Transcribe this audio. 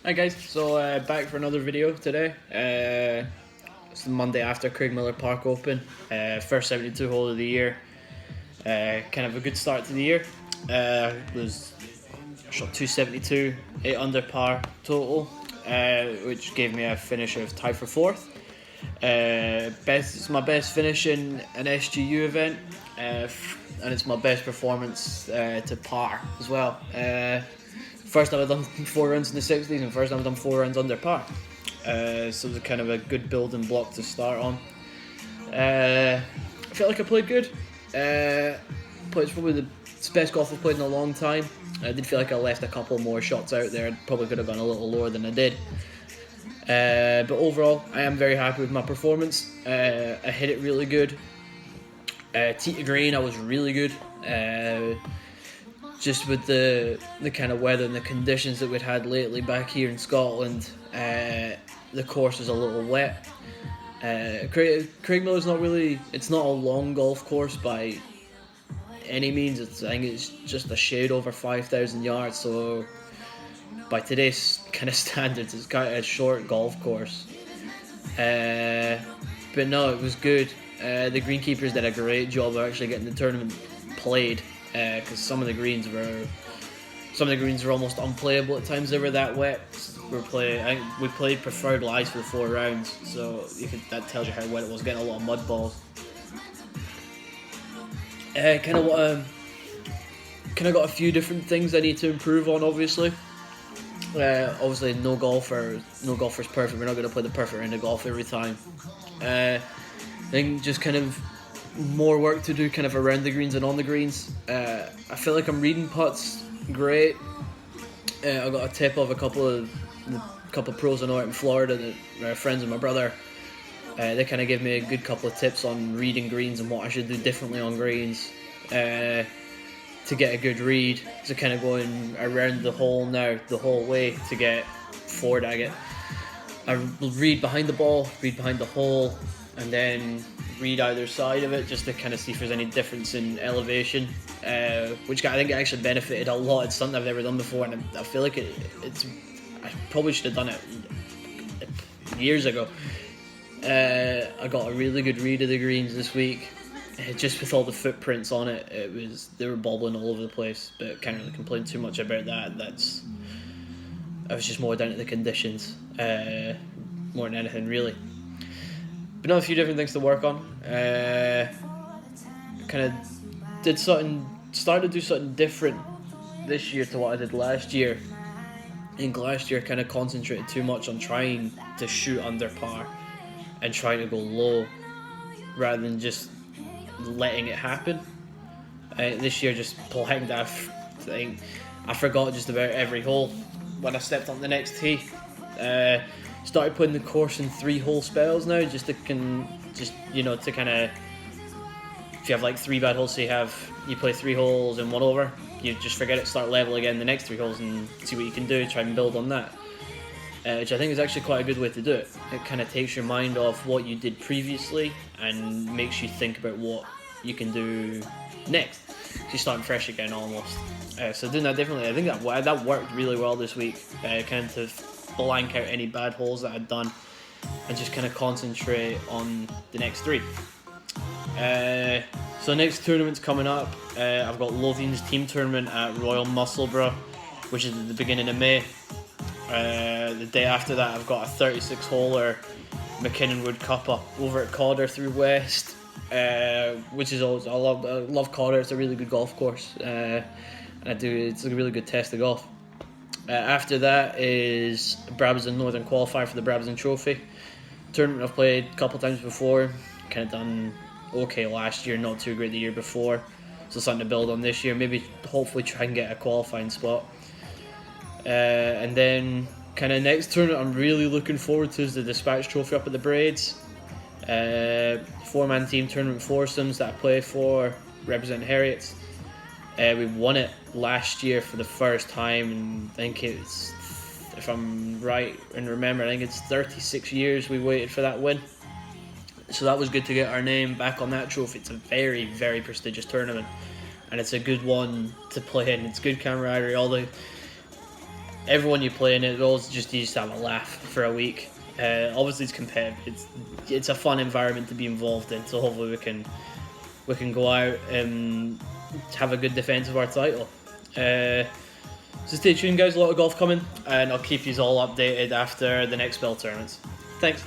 Hi guys, so back for another video today. It's the Monday after Craigmillar Park Open, first 72 hole of the year. Kind of a good start to the year. Was shot 272, 8 under par total, which gave me a finish of tied for fourth. It's my best finish in an SGU event, and it's my best performance to par as well. First time I've done 4 runs in the 60s, and first time I've done 4 runs under par. So it was kind of a good building block to start on. I felt like I played good. It's probably the best golf I've played in a long time. I did feel like I left a couple more shots out there. Probably could have gone a little lower than I did. But overall, I am very happy with my performance. I hit it really good. Tee to green, I was really good. Just with the kind of weather and the conditions that we'd had lately back here in Scotland, the course was a little wet. Craigmillar's it's not a long golf course by any means. I think it's just a shade over 5,000 yards, so by today's kind of standards, it's quite a short golf course. But no, it was good. The greenkeepers did a great job of actually getting the tournament played, because some of the greens were almost unplayable at times. They were that wet. We played preferred lies for the 4 rounds, so that tells you how wet it was. Getting a lot of mud balls. Kind of got a few different things I need to improve on. Obviously, no golfer's perfect. We're not going to play the perfect round of golf every time. I think just kind of more work to do kind of around the greens and on the greens. I feel like I'm reading putts great. I got a tip of a couple of pros I know out in Florida that are friends of my brother. They kind of give me a good couple of tips on reading greens and what I should do differently on greens to get a good read. So kind of going around the hole now, the whole way to get forward. I read behind the ball, read behind the hole, and then read either side of it just to kind of see if there's any difference in elevation, which I think actually benefited a lot. It's something I've never done before, and I feel like I probably should have done it years ago. I got a really good read of the greens this week. Just with all the footprints on it, they were bobbling all over the place, but can't really complain too much about that. I was just more down to the conditions, more than anything really. But now a few different things to work on. Kind of started to do something different this year to what I did last year. I think last year I kind of concentrated too much on trying to shoot under par and trying to go low rather than just letting it happen. This year just blanked. I forgot just about every hole when I stepped on the next tee. Started putting the course in 3-hole spells now, just to kind of, if you have like 3 bad holes, so you play 3 holes and 1 over, you just forget it, start level again the next 3 holes and see what you can do, try and build on that. Which I think is actually quite a good way to do it. It kind of takes your mind off what you did previously and makes you think about what you can do next. You're starting fresh again almost. So doing that differently, I think that worked really well this week. Kind of to blank out any bad holes that I'd done and just kind of concentrate on the next 3. So next tournament's coming up. I've got Lothian's team tournament at Royal Musselburgh, which is at the beginning of May. The day after that, I've got a 36-holer McKinnon Wood Cup up over at Cawdor through West, which is always I love Cawdor. It's a really good golf course, and it's a really good test of golf. After that is Brabazon Northern Qualifier for the Brabazon Trophy tournament. I've played a couple times before, kind of done okay last year, not too great the year before, so something to build on this year. Maybe hopefully try and get a qualifying spot. And then kind of next tournament I'm really looking forward to is the Dispatch Trophy up at the Braids. 4-man team tournament foursomes that I play for, represent Heriots. We won it last year for the first time, and I think it's, if I'm right and remember, I think it's 36 years we waited for that win. So that was good to get our name back on that trophy. It's a very, very prestigious tournament, and it's a good one to play in. It's good camaraderie. everyone you play in it, always just you just have a laugh for a week. Obviously, it's competitive. It's a fun environment to be involved in. So hopefully we can go out and have a good defence of our title. So stay tuned, guys. A lot of golf coming, and I'll keep you all updated after the next Bell tournaments. Thanks.